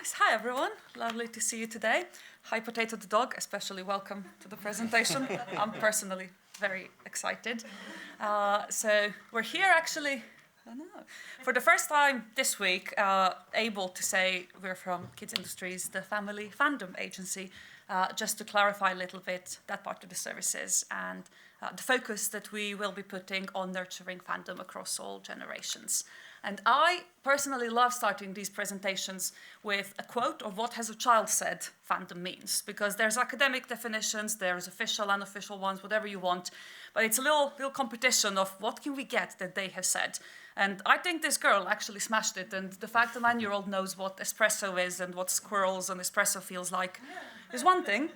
Thanks. Hi, everyone. Lovely to see you today. Hi, Potato the dog, especially welcome to the presentation. I'm personally very excited. So we're here actually, I don't know, for the first time this week, able to say we're from Kids Industries, the family fandom agency, just to clarify a little bit that part of the services and the focus that we will be putting on nurturing fandom across all generations. And I personally love starting these presentations with a quote of what has a child said fandom means, because there's academic definitions, there's official, unofficial ones, whatever you want, but it's a little competition of what can we get that they have said. And I think this girl actually smashed it, and the fact a 9-year-old knows what espresso is and what squirrels and espresso feels like is one thing.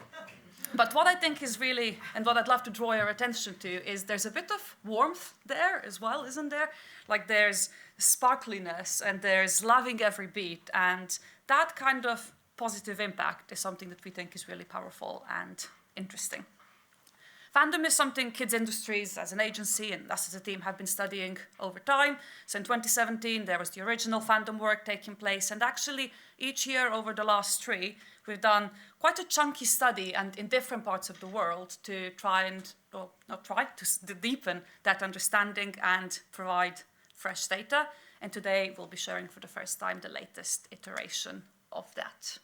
But what I think is really, and what I'd love to draw your attention to, is there's a bit of warmth there as well, isn't there? Like there's sparkliness and there's loving every beat, and that kind of positive impact is something that we think is really powerful and interesting. Fandom is something Kids Industries as an agency and us as a team have been studying over time. So in 2017, there was the original fandom work taking place, and actually each year over the last 3, we've done quite a chunky study and in different parts of the world to try and, well, not try, to deepen that understanding and provide fresh data. And today we'll be sharing for the first time the latest iteration of that.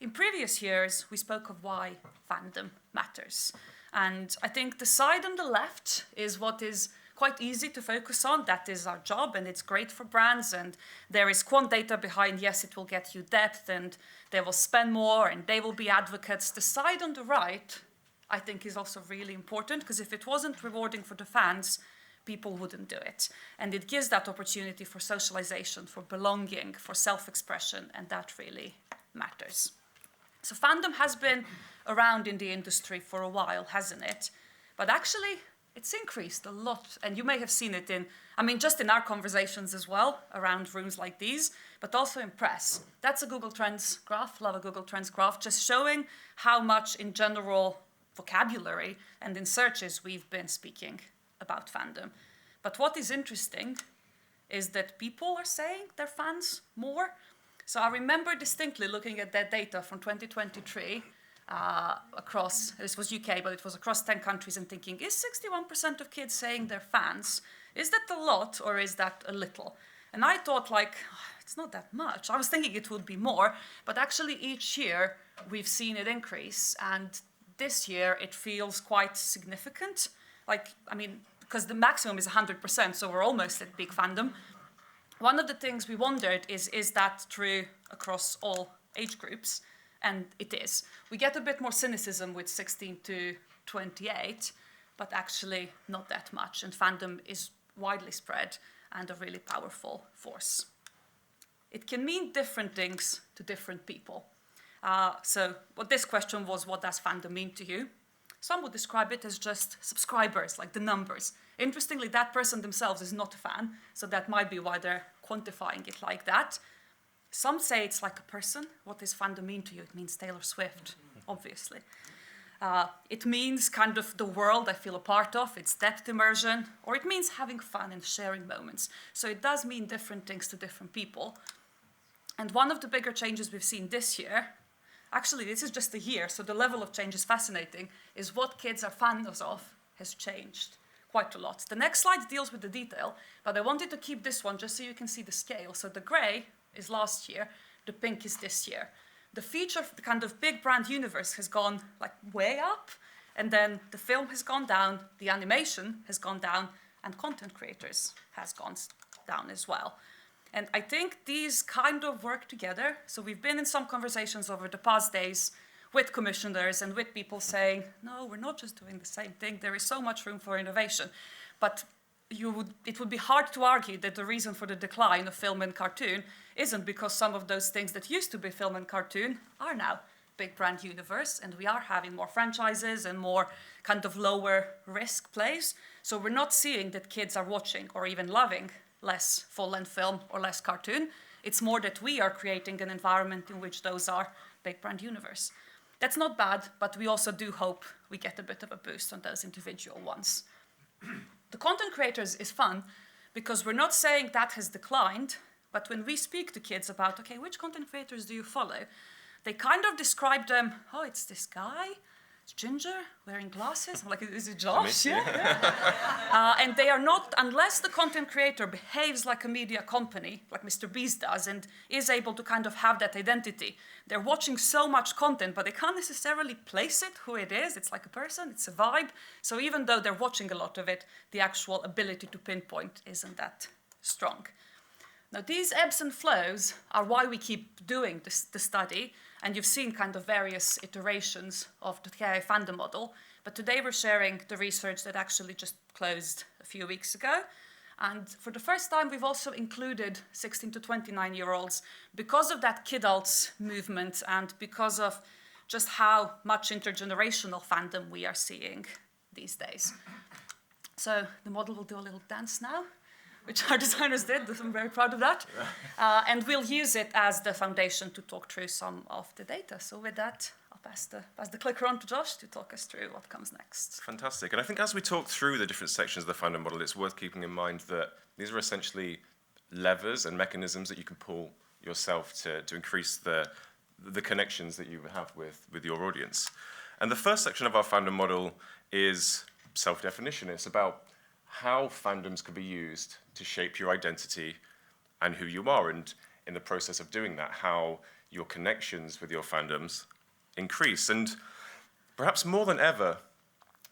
In previous years, we spoke of why fandom matters. And I think the side on the left is what is quite easy to focus on. That is our job, and it's great for brands, and there is quant data behind. Yes, it will get you depth, and they will spend more, and they will be advocates. The side on the right, I think, is also really important, because if it wasn't rewarding for the fans, people wouldn't do it. And it gives that opportunity for socialization, for belonging, for self-expression, and that really matters. So fandom has been around in the industry for a while, hasn't it? But actually, it's increased a lot, and you may have seen it just in our conversations as well, around rooms like these, but also in press. That's a Google Trends graph, love a Google Trends graph, just showing how much in general vocabulary and in searches we've been speaking about fandom. But what is interesting is that people are saying they're fans more. So I remember distinctly looking at that data from 2023, across, this was UK, but it was across 10 countries, and thinking, is 61% of kids saying they're fans? Is that a lot or is that a little? And I thought, it's not that much. I was thinking it would be more, but actually each year we've seen it increase, and this year it feels quite significant. Because the maximum is 100%, so we're almost at peak fandom. One of the things we wondered is that true across all age groups? And it is. We get a bit more cynicism with 16 to 28, but actually not that much. And fandom is widely spread and a really powerful force. It can mean different things to different people. So what this question was, what does fandom mean to you? Some would describe it as just subscribers, like the numbers. Interestingly, that person themselves is not a fan, so that might be why they're quantifying it like that. Some say it's like a person. What does fandom mean to you? It means Taylor Swift, obviously. It means kind of the world I feel a part of, it's depth immersion, or it means having fun and sharing moments. So it does mean different things to different people. And one of the bigger changes we've seen this year, actually this is just a year, so the level of change is fascinating, is what kids are fans of has changed quite a lot. The next slide deals with the detail, but I wanted to keep this one just so you can see the scale. So the gray is last year, the pink is this year. The feature, the kind of big brand universe has gone way up, and then the film has gone down, the animation has gone down, and content creators has gone down as well. And I think these kind of work together. So we've been in some conversations over the past days with commissioners and with people saying, no, we're not just doing the same thing. There is so much room for innovation. But it would be hard to argue that the reason for the decline of film and cartoon isn't because some of those things that used to be film and cartoon are now big brand universe, and we are having more franchises and more kind of lower risk plays. So we're not seeing that kids are watching or even loving less full-length film or less cartoon. It's more that we are creating an environment in which those are big brand universe. That's not bad, but we also do hope we get a bit of a boost on those individual ones. The content creators is fun because we're not saying that has declined, But when we speak to kids about, okay, which content creators do you follow? They kind of describe them, oh, it's this guy, it's ginger, wearing glasses. I'm like, is it Josh? Yeah. And they are not, unless the content creator behaves like a media company, like Mr. Beast does, and is able to kind of have that identity. They're watching so much content, but they can't necessarily place it, who it is. It's like a person, it's a vibe. So even though they're watching a lot of it, the actual ability to pinpoint isn't that strong. Now, these ebbs and flows are why we keep doing the study, and you've seen kind of various iterations of the KI fandom model, but today we're sharing the research that actually just closed a few weeks ago. And for the first time, we've also included 16 to 29-year-olds because of that kidults movement and because of just how much intergenerational fandom we are seeing these days. So the model will do a little dance now, which our designers did. I'm very proud of that. And we'll use it as the foundation to talk through some of the data. So with that, I'll pass the clicker on to Josh to talk us through what comes next. Fantastic. And I think as we talk through the different sections of the fandom model, it's worth keeping in mind that these are essentially levers and mechanisms that you can pull yourself to increase the connections that you have with your audience. And the first section of our fandom model is self-definition. It's about how fandoms can be used to shape your identity and who you are, and in the process of doing that, how your connections with your fandoms increase. And perhaps more than ever,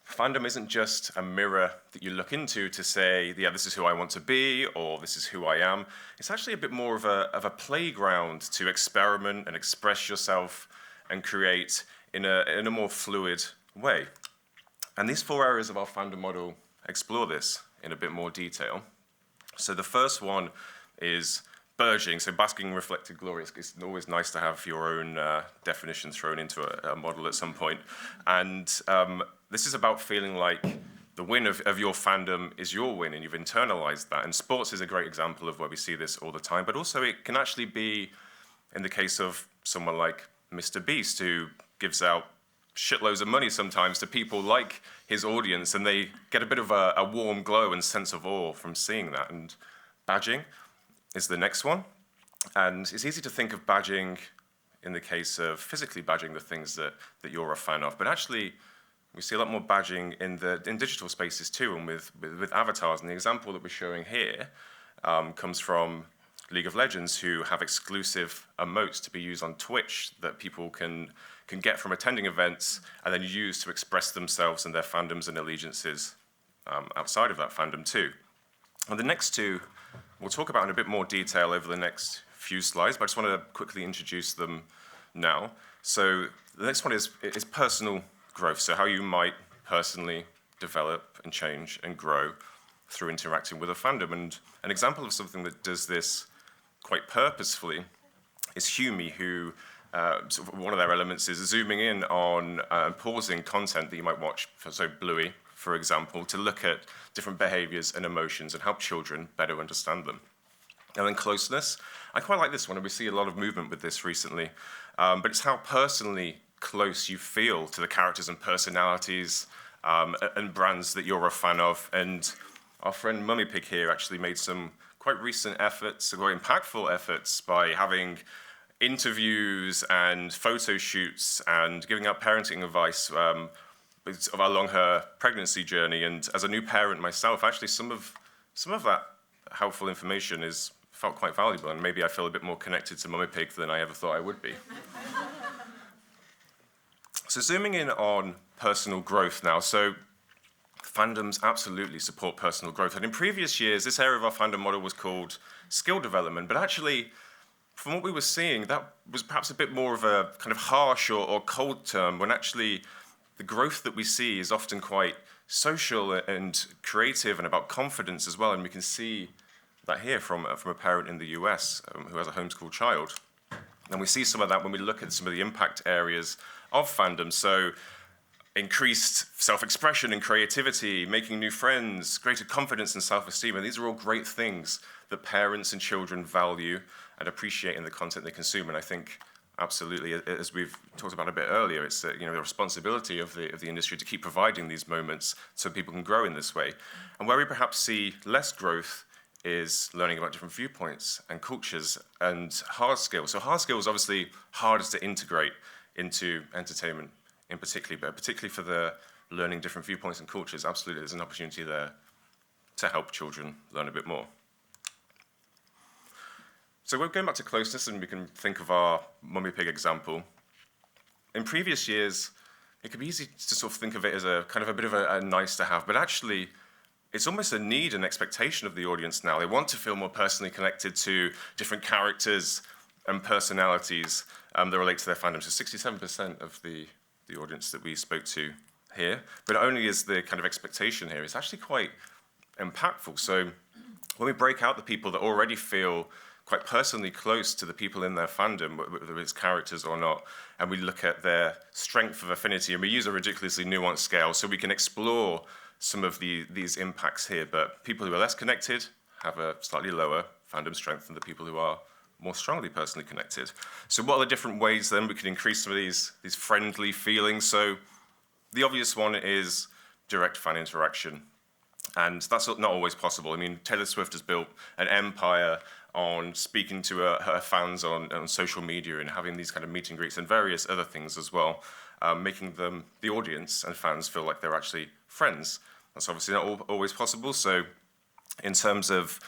fandom isn't just a mirror that you look into to say, yeah, this is who I want to be, or this is who I am. It's actually a bit more of a playground to experiment and express yourself and create in a more fluid way. And these 4 areas of our fandom model explore this in a bit more detail. So the first one is burgeoning, so basking in reflected glory. It's always nice to have your own definition thrown into a model at some point. And this is about feeling like the win of your fandom is your win, and you've internalized that. And sports is a great example of where we see this all the time, but also it can actually be in the case of someone like Mr. Beast, who gives out shitloads of money sometimes to people like his audience, and they get a bit of a warm glow and sense of awe from seeing that. And badging is the next one. And it's easy to think of badging in the case of physically badging the things that you're a fan of, but actually we see a lot more badging in digital spaces too, and with avatars. And the example that we're showing here comes from League of Legends, who have exclusive emotes to be used on Twitch that people can get from attending events and then use to express themselves and their fandoms and allegiances outside of that fandom too. And the next two we'll talk about in a bit more detail over the next few slides, but I just want to quickly introduce them now. So the next one is personal growth, so how you might personally develop and change and grow through interacting with a fandom. And an example of something that does this quite purposefully is Humi, who sort of one of their elements is zooming in on pausing content that you might watch, so Bluey, for example, to look at different behaviors and emotions and help children better understand them. And then closeness. I quite like this one, and we see a lot of movement with this recently, but it's how personally close you feel to the characters and personalities and brands that you're a fan of. And our friend Mummy Pig here actually made some quite recent efforts, quite impactful efforts, by having interviews and photo shoots and giving out parenting advice along her pregnancy journey. And as a new parent myself, actually some of that helpful information felt quite valuable, and maybe I feel a bit more connected to Mummy Pig than I ever thought I would be. So zooming in on personal growth now. So fandoms absolutely support personal growth. And in previous years, this area of our fandom model was called skill development, but actually, from what we were seeing, that was perhaps a bit more of a kind of harsh or cold term, when actually the growth that we see is often quite social and creative and about confidence as well. And we can see that here from a parent in the US who has a homeschooled child. And we see some of that when we look at some of the impact areas of fandom. So increased self-expression and creativity, making new friends, greater confidence and self-esteem. And these are all great things that parents and children value and appreciate in the content they consume. And I think absolutely, as we've talked about a bit earlier, it's the responsibility of the industry to keep providing these moments so people can grow in this way. And where we perhaps see less growth is learning about different viewpoints and cultures and hard skills. So hard skills obviously hardest to integrate into entertainment in particular, but particularly for the learning different viewpoints and cultures, absolutely there's an opportunity there to help children learn a bit more. So we're going back to closeness, and we can think of our Mummy Pig example. In previous years, it could be easy to sort of think of it as a kind of a bit of a nice to have, but actually it's almost a need and expectation of the audience now. They want to feel more personally connected to different characters and personalities that relate to their fandom. So 67% of the audience that we spoke to here, but not only is the kind of expectation here, it's actually quite impactful. So when we break out the people that already feel quite personally close to the people in their fandom, whether it's characters or not, and we look at their strength of affinity, and we use a ridiculously nuanced scale so we can explore some of these impacts here. But people who are less connected have a slightly lower fandom strength than the people who are more strongly personally connected. So what are the different ways then we can increase some of these friendly feelings? So the obvious one is direct fan interaction. And that's not always possible. I mean, Taylor Swift has built an empire on speaking to her fans on social media and having these kind of meet and greets and various other things as well, making them, the audience and fans, feel like they're actually friends. That's obviously not always possible. So in terms of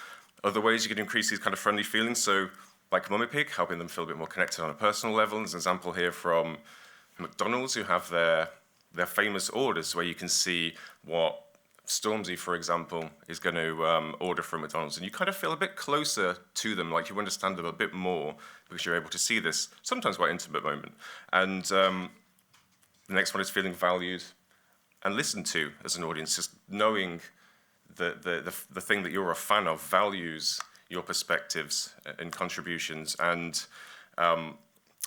other ways you can increase these kind of friendly feelings, so like Mummy Pig, helping them feel a bit more connected on a personal level. There's an example here from McDonald's, who have their famous orders where you can see what Stormzy, for example, is going to order from McDonald's, and you kind of feel a bit closer to them, like you understand them a bit more because you're able to see this sometimes quite intimate moment. And the next one is feeling valued and listened to as an audience, just knowing the thing that you're a fan of values your perspectives and contributions. And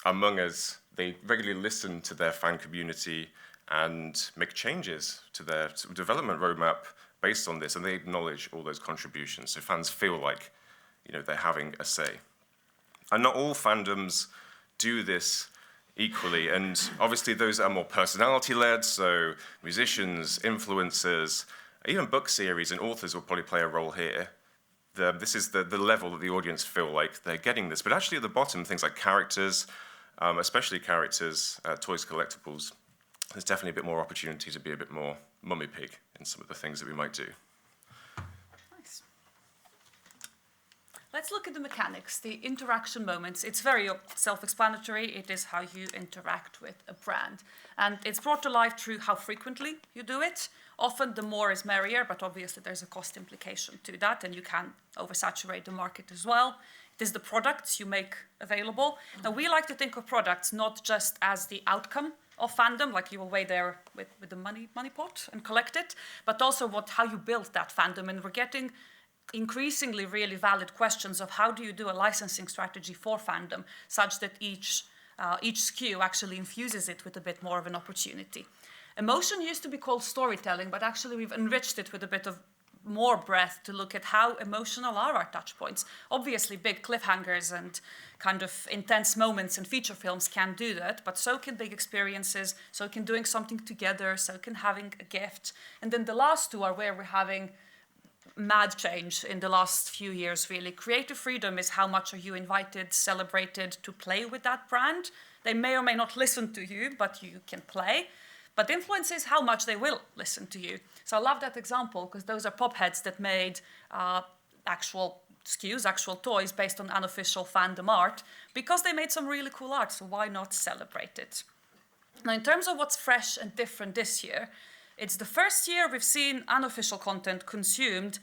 among us, they regularly listen to their fan community and make changes to their development roadmap based on this, and they acknowledge all those contributions. So fans feel like, they're having a say. And not all fandoms do this equally, and obviously those are more personality-led, so musicians, influencers, even book series and authors will probably play a role here. This is the level that the audience feel like they're getting this. But actually at the bottom, things like characters, especially characters, toys, collectibles, there's definitely a bit more opportunity to be a bit more Mummy Pig in some of the things that we might do. Nice. Let's look at the mechanics, the interaction moments. It's very self-explanatory. It is how you interact with a brand. And it's brought to life through how frequently you do it. Often the more is merrier, but obviously there's a cost implication to that, and you can oversaturate the market as well. It is the products you make available. Now, we like to think of products not just as the outcome of fandom, like you will wait there with the money pot and collect it, but also how you build that fandom. And we're getting increasingly really valid questions of how do you do a licensing strategy for fandom such that each SKU actually infuses it with a bit more of an opportunity. Emotion used to be called storytelling, but actually we've enriched it with a bit of more breadth to look at how emotional are our touch points. Obviously, big cliffhangers and kind of intense moments in feature films can do that, but so can big experiences, so can doing something together, so can having a gift. And then the last two are where we're having mad change in the last few years, really. Creative freedom is how much are you invited, celebrated to play with that brand. They may or may not listen to you, but you can play. But influence is how much they will listen to you. So I love that example because those are pop heads that made actual SKUs, actual toys based on unofficial fandom art because they made some really cool art. So why not celebrate it? Now, in terms of what's fresh and different this year, it's the first year we've seen unofficial content consumed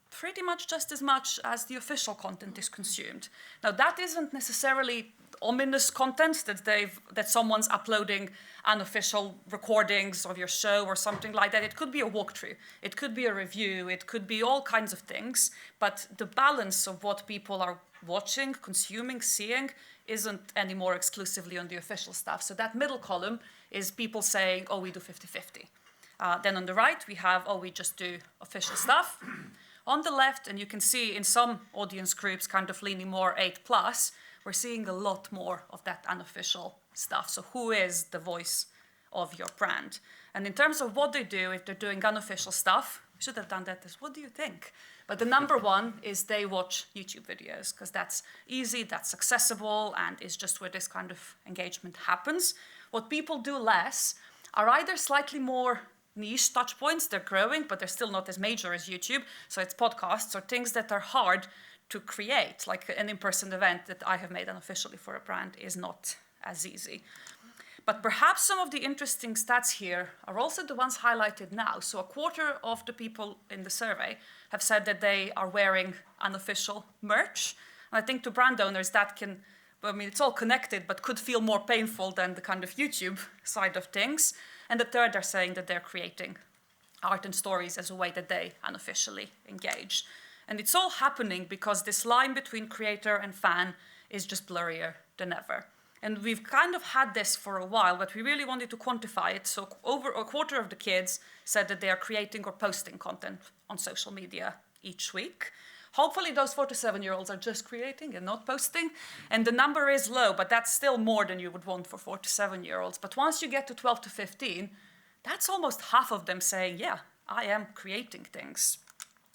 pretty much just as much as the official content is consumed. Now, that isn't necessarily ominous content that someone's uploading unofficial recordings of your show or something like that. It could be a walkthrough, it could be a review, it could be all kinds of things, but the balance of what people are watching, consuming, seeing isn't anymore exclusively on the official stuff. So that middle column is people saying, oh, we do 50-50. Then on the right, we have, oh, we just do official stuff. On the left, and you can see in some audience groups kind of leaning more 8+, we're seeing a lot more of that unofficial stuff. So who is the voice of your brand? And in terms of what they do, if they're doing unofficial stuff, we should have done that as, what do you think? But the number one is they watch YouTube videos because that's easy, that's accessible, and is just where this kind of engagement happens. What people do less are either slightly more niche touch points, they're growing, but they're still not as major as YouTube. So it's podcasts or things that are hard to create, like an in-person event that I have made unofficially for a brand is not as easy. But perhaps some of the interesting stats here are also the ones highlighted now. So a quarter of the people in the survey have said that they are wearing unofficial merch. And I think to brand owners that can, I mean, it's all connected, but could feel more painful than the kind of YouTube side of things. And the third are saying that they're creating art and stories as a way that they unofficially engage. And it's all happening because this line between creator and fan is just blurrier than ever. And we've kind of had this for a while, but we really wanted to quantify it. So over a quarter of the kids said that they are creating or posting content on social media each week. Hopefully those 4 to 7-year-olds are just creating and not posting. And the number is low, but that's still more than you would want for 4 to 7-year-olds. But once you get to 12 to 15, that's almost half of them saying, yeah, I am creating things.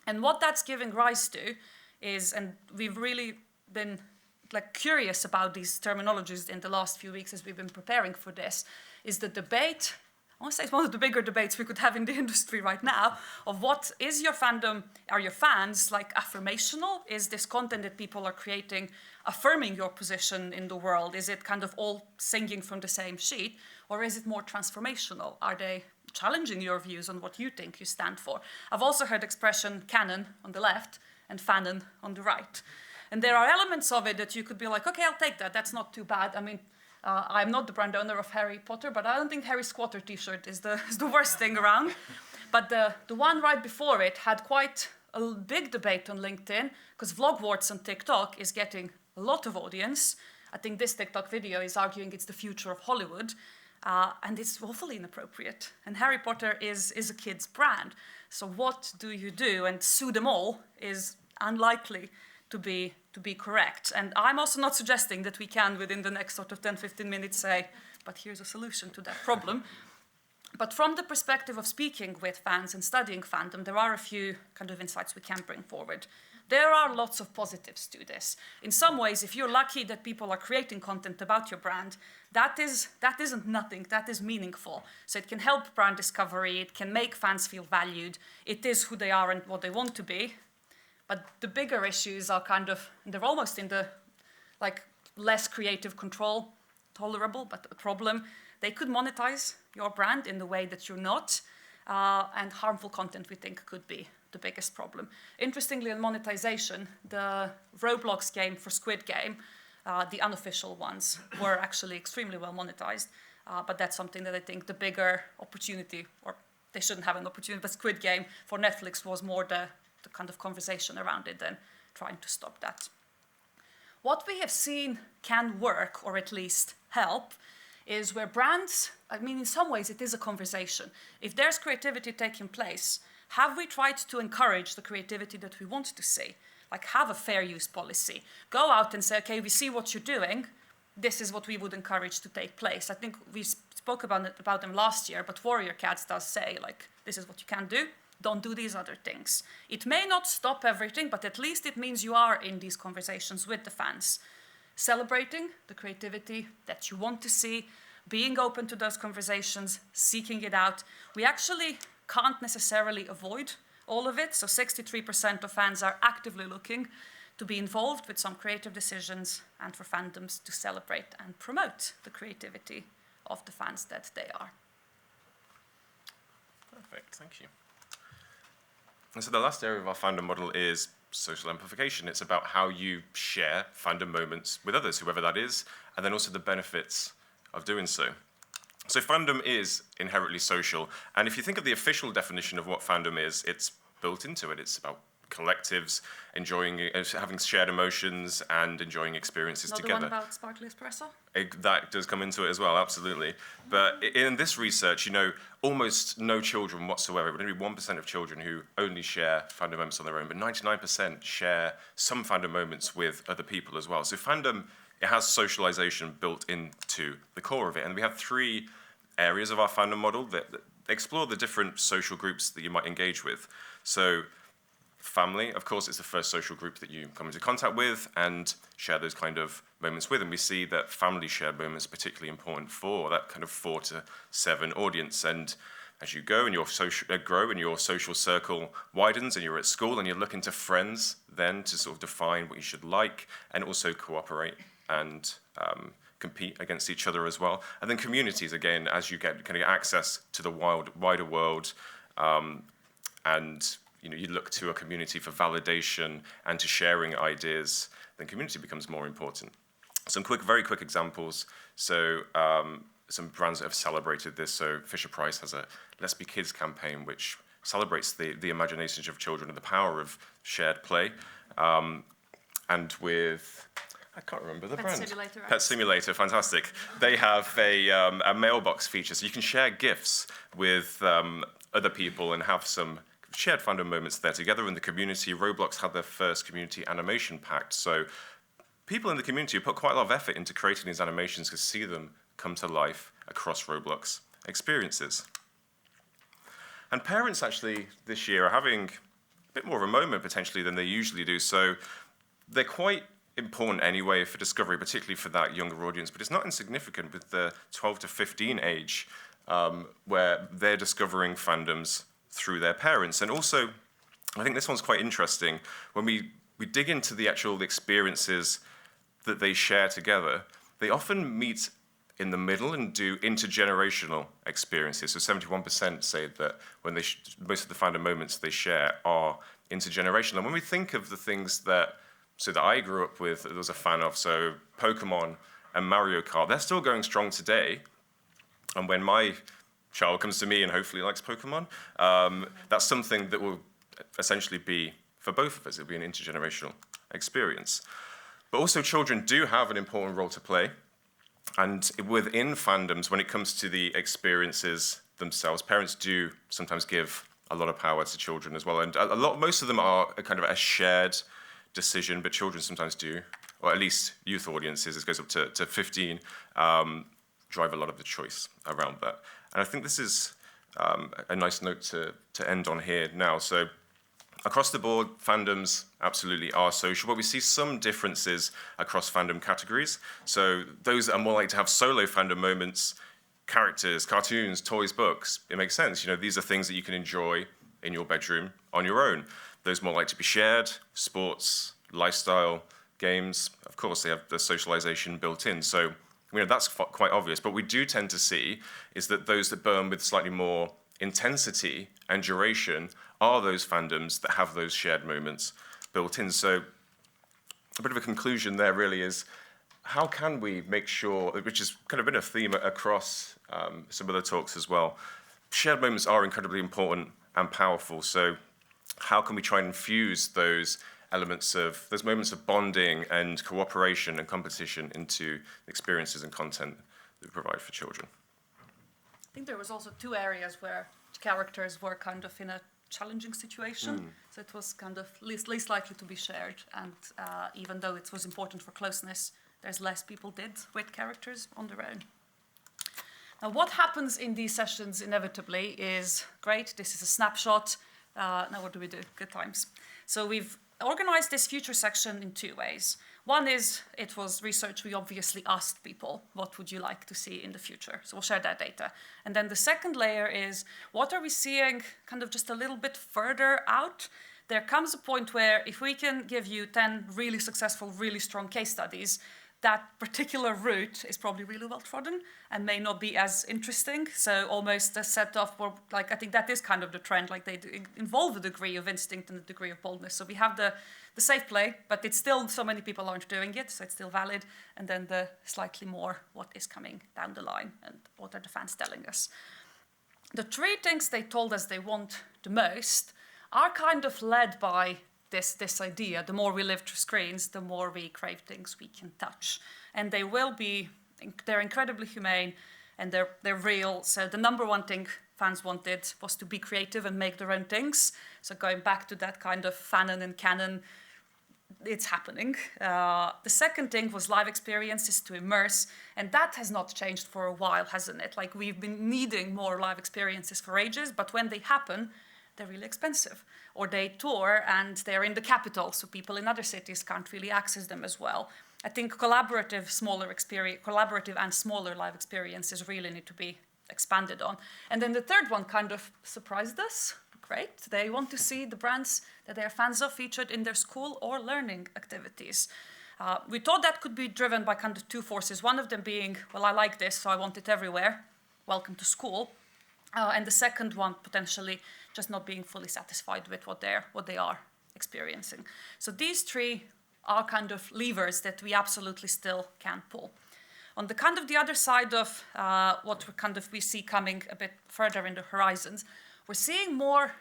And what that's giving rise to is, and we've really been curious about these terminologies in the last few weeks as we've been preparing for this, is the debate. I want to say it's one of the bigger debates we could have in the industry right now of what is your fandom, are your fans affirmational? Is this content that people are creating affirming your position in the world? Is it kind of all singing from the same sheet? Or is it more transformational? Are they challenging your views on what you think you stand for? I've also heard expression canon on the left and fanon on the right. And there are elements of it that you could be like, okay, I'll take that. That's not too bad. I mean, I'm not the brand owner of Harry Potter, but I don't think Harry Squatter t-shirt is the worst thing around. But the one right before it had quite a big debate on LinkedIn because Vlogwarts on TikTok is getting a lot of audience. I think this TikTok video is arguing it's the future of Hollywood. And it's awfully inappropriate. And Harry Potter is a kid's brand. So what do you do? And sue them all is unlikely to be correct. And I'm also not suggesting that we can, within the next sort of 10, 15 minutes, say, but here's a solution to that problem. But from the perspective of speaking with fans and studying fandom, there are a few kind of insights we can bring forward. There are lots of positives to this. In some ways, if you're lucky that people are creating content about your brand, that isn't nothing, that is meaningful. So it can help brand discovery, it can make fans feel valued, it is who they are and what they want to be. But the bigger issues are they're almost in the less creative control, tolerable, but a problem. They could monetize your brand in the way that you're not, and harmful content we think could be the biggest problem. Interestingly, in monetization, the Roblox game for Squid Game, the unofficial ones, were actually extremely well monetized, but that's something that I think the bigger opportunity, or they shouldn't have an opportunity, but Squid Game for Netflix was more the kind of conversation around it than trying to stop that. What we have seen can work, or at least help, is where brands, I mean, in some ways it is a conversation. If there's creativity taking place, have we tried to encourage the creativity that we want to see? Have a fair use policy. Go out and say, okay, we see what you're doing. This is what we would encourage to take place. I think we spoke about them last year, but Warrior Cats does say, this is what you can do. Don't do these other things. It may not stop everything, but at least it means you are in these conversations with the fans, celebrating the creativity that you want to see, being open to those conversations, seeking it out. We actually can't necessarily avoid all of it. So 63% of fans are actively looking to be involved with some creative decisions and for fandoms to celebrate and promote the creativity of the fans that they are. Perfect, thank you. And so the last area of our fandom model is social amplification. It's about how you share fandom moments with others, whoever that is, and then also the benefits of doing so. So fandom is inherently social, and if you think of the official definition of what fandom is, it's built into it. It's about collectives, enjoying, having shared emotions and enjoying experiences together. Another one about sparkly espresso? That does come into it as well, absolutely. But in this research, almost no children whatsoever, but only 1% of children who only share fandom moments on their own, but 99% share some fandom moments with other people as well. So fandom, it has socialization built into the core of it. And we have 3 areas of our fandom model that explore the different social groups that you might engage with. So family, of course, it's the first social group that you come into contact with and share those kind of moments with. And we see that family shared moments are particularly important for that kind of 4 to 7 audience. And as you go and your grow and your social circle widens and you're at school and you're looking to friends then to sort of define what you should like and also cooperate and compete against each other as well. And then communities, again, as you get kind of access to the wider world, and you look to a community for validation and to sharing ideas, then community becomes more important. Some very quick examples. So some brands that have celebrated this. So Fisher-Price has a Let's Be Kids campaign, which celebrates the imaginations of children and the power of shared play. And with, I can't remember the brand. Simulator, right? Pet Simulator, fantastic. They have a mailbox feature, so you can share GIFs with other people and have some shared fandom moments there together in the community. Roblox had their first community animation pact, so people in the community put quite a lot of effort into creating these animations to see them come to life across Roblox experiences. And parents actually this year are having a bit more of a moment potentially than they usually do, so they're quite important anyway for discovery, particularly for that younger audience, but it's not insignificant with the 12 to 15 age where they're discovering fandoms through their parents. And also, I think this one's quite interesting. When we dig into the actual experiences that they share together, they often meet in the middle and do intergenerational experiences. So 71% say that when most of the fandom moments they share are intergenerational. And when we think of the things that I grew up with, that I was a fan of, so Pokemon and Mario Kart, they're still going strong today. And when my child comes to me and hopefully likes Pokemon, that's something that will essentially be, for both of us, it'll be an intergenerational experience. But also children do have an important role to play. And within fandoms, when it comes to the experiences themselves, parents do sometimes give a lot of power to children as well. And most of them are a kind of a shared decision, but children sometimes do, or at least youth audiences, it goes up to 15, drive a lot of the choice around that. And I think this is a nice note to end on here now. So across the board, fandoms absolutely are social, but we see some differences across fandom categories. So those that are more likely to have solo fandom moments, characters, cartoons, toys, books, it makes sense. These are things that you can enjoy in your bedroom on your own. Those more likely to be shared, sports, lifestyle, games, of course, they have the socialization built in. So that's quite obvious. But we do tend to see is that those that burn with slightly more intensity and duration are those fandoms that have those shared moments built in. So a bit of a conclusion there really is, how can we make sure, which has kind of been a theme across some of the talks as well, shared moments are incredibly important and powerful. So how can we try and infuse those elements of, those moments of bonding and cooperation and competition into experiences and content that we provide for children? I think there was also 2 areas where characters were kind of in a challenging situation. So it was kind of least likely to be shared. And even though it was important for closeness, there's less people did with characters on their own. Now, what happens in these sessions inevitably is, great, this is a snapshot. Now what do? Good times. So we've organized this future section in 2 ways. One is, it was research. We obviously asked people, what would you like to see in the future? So we'll share that data. And then the second layer is, what are we seeing kind of just a little bit further out? There comes a point where if we can give you 10 really successful, really strong case studies, that particular route is probably really well trodden and may not be as interesting. So almost a set of, I think that is kind of the trend, they involve a degree of instinct and a degree of boldness. So we have the safe play, but it's still, so many people aren't doing it, so it's still valid. And then the slightly more, what is coming down the line and what are the fans telling us. The 3 things they told us they want the most are kind of led by this idea. The more we live through screens, the more we crave things we can touch. And they're incredibly humane and they're real. So the number 1 thing fans wanted was to be creative and make their own things. So going back to that kind of fanon and canon, it's happening. The second thing was live experiences to immerse. And that has not changed for a while, hasn't it? We've been needing more live experiences for ages, but when they happen, they're really expensive. Or they tour and they're in the capital, so people in other cities can't really access them as well. I think collaborative and smaller live experiences really need to be expanded on. And then the third one kind of surprised us. Great, they want to see the brands that they're fans of featured in their school or learning activities. We thought that could be driven by kind of two forces. One of them being, well, I like this, so I want it everywhere. Welcome to school. And the second one, potentially, just not being fully satisfied with what they are experiencing. So these three are kind of levers that we absolutely still can pull. On the kind of the other side of what we see coming a bit further in the horizons, we're seeing more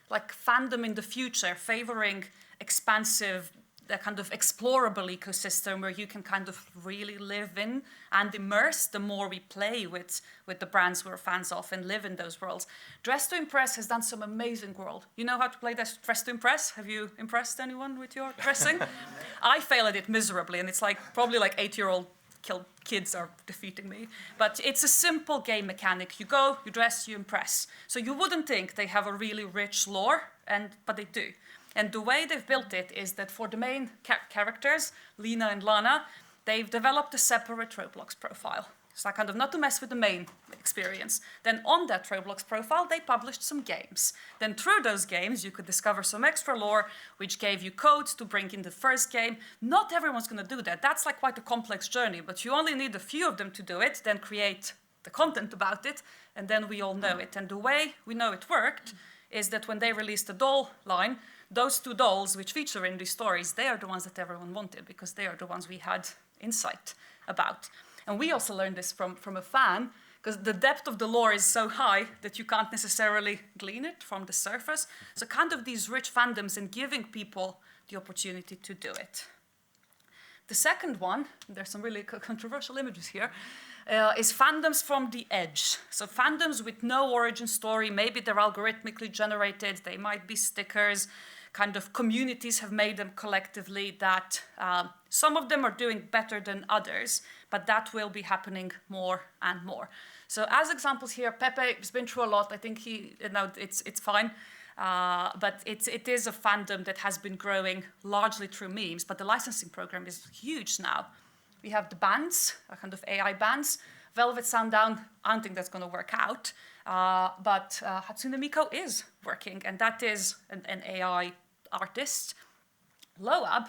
like fandom in the future, favoring expansive, the kind of explorable ecosystem where you can kind of really live in and immerse the more we play with the brands we're fans of and live in those worlds. Dress to Impress has done some amazing world. You know how to play Dress to Impress? Have you impressed anyone with your dressing? I fail at it miserably, and it's like probably like 8-year-old kids are defeating me. But it's a simple game mechanic. You go, you dress, you impress. So you wouldn't think they have a really rich lore, but they do. And the way they've built it is that for the main characters, Lena and Lana, they've developed a separate Roblox profile. So kind of not to mess with the main experience. Then on that Roblox profile, they published some games. Then through those games, you could discover some extra lore, which gave you codes to bring in the first game. Not everyone's going to do that. That's like quite a complex journey, but you only need a few of them to do it, then create the content about it, and then we all know it. And the way we know it worked is that when they released the doll line, those two dolls which feature in these stories, they are the ones that everyone wanted because they are the ones we had insight about. And we also learned this from a fan, because the depth of the lore is so high that you can't necessarily glean it from the surface. So kind of these rich fandoms and giving people the opportunity to do it. The second one, there's some really controversial images here, is fandoms from the edge. So fandoms with no origin story, maybe they're algorithmically generated, they might be stickers, kind of communities have made them collectively that some of them are doing better than others, but that will be happening more and more. So as examples here, Pepe has been through a lot. I think it's fine. But it is a fandom that has been growing largely through memes, but the licensing program is huge now. We have the bands, kind of AI bands. Velvet Sundown, I don't think that's going to work out, but Hatsune Miku is working, and that is an AI artist. Loab,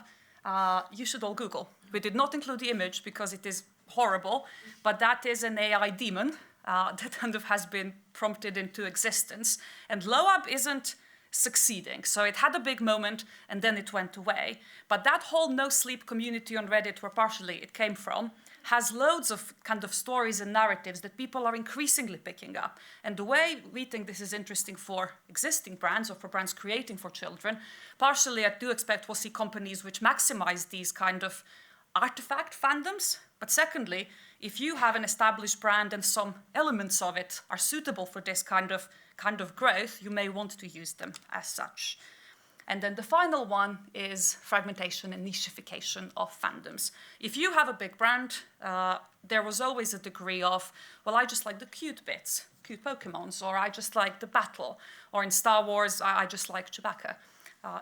you should all Google. We did not include the image because it is horrible, but that is an AI demon that kind of has been prompted into existence. And Loab isn't succeeding. So it had a big moment and then it went away. But that whole no sleep community on Reddit, where partially it came from, has loads of kind of stories and narratives that people are increasingly picking up. And the way we think this is interesting for existing brands or for brands creating for children, partially I do expect we'll see companies which maximize these kind of artifact fandoms. But secondly, if you have an established brand and some elements of it are suitable for this kind of growth, you may want to use them as such. And then the final one is fragmentation and nichification of fandoms. If you have a big brand, there was always a degree of, well, I just like the cute bits, cute Pokemons, or I just like the battle, or in Star Wars, I just like Chewbacca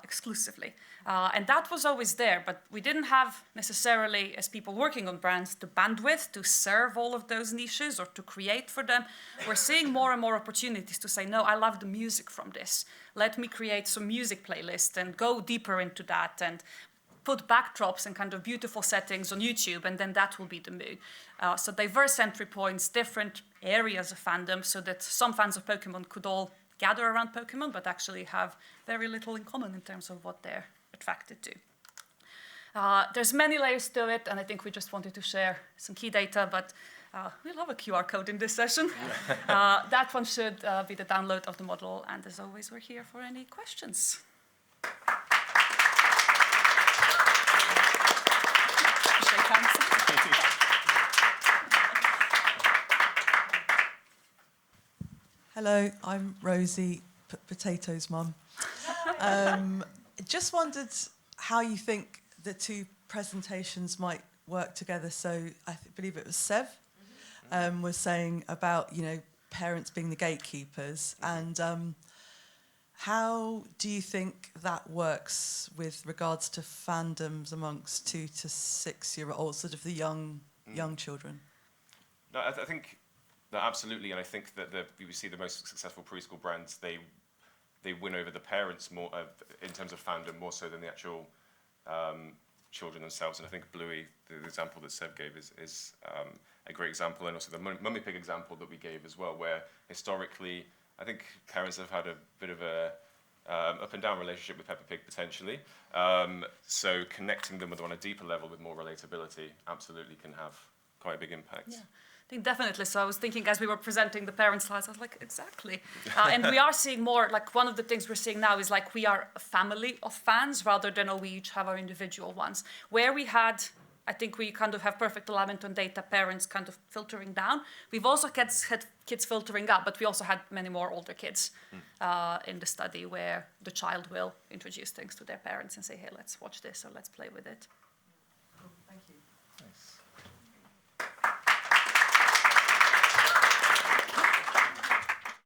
exclusively. And that was always there, but we didn't have necessarily, as people working on brands, the bandwidth to serve all of those niches or to create for them. We're seeing more and more opportunities to say, no, I love the music from this. Let me create some music playlist and go deeper into that and put backdrops and kind of beautiful settings on YouTube, and then that will be the mood. So diverse entry points, different areas of fandom, so that some fans of Pokemon could all gather around Pokemon, but actually have very little in common in terms of what they're attracted to. There's many layers to it, and I think we just wanted to share some key data, but we'll have a QR code in this session. That one should be the download of the model, and as always, we're here for any questions. Shake hands. Hello, I'm Rosie, Potato's mum. Just wondered how you think the two presentations might work together. So I believe it was Sev was saying about, parents being the gatekeepers, and How do you think that works with regards to fandoms amongst 2 to 6 year olds, sort of the young children? No, I think that absolutely, and I think that we see the most successful preschool brands, they win over the parents more in terms of fandom more so than the actual children themselves. And I think Bluey, the example that Seb gave, is a great example, and also the Mummy Pig example that we gave as well, where historically I think parents have had a bit of a up and down relationship with Peppa Pig potentially. So connecting them with on a deeper level with more relatability absolutely can have quite a big impact. Yeah. I think definitely. So I was thinking as we were presenting the parent slides, I was like, exactly. And we are seeing more, like one of the things we're seeing now is like we are a family of fans rather than we each have our individual ones. Where we had, I think we kind of have perfect alignment on data, parents kind of filtering down. We've also had kids filtering up, but we also had many more older kids in the study where the child will introduce things to their parents and say, hey, let's watch this or let's play with it.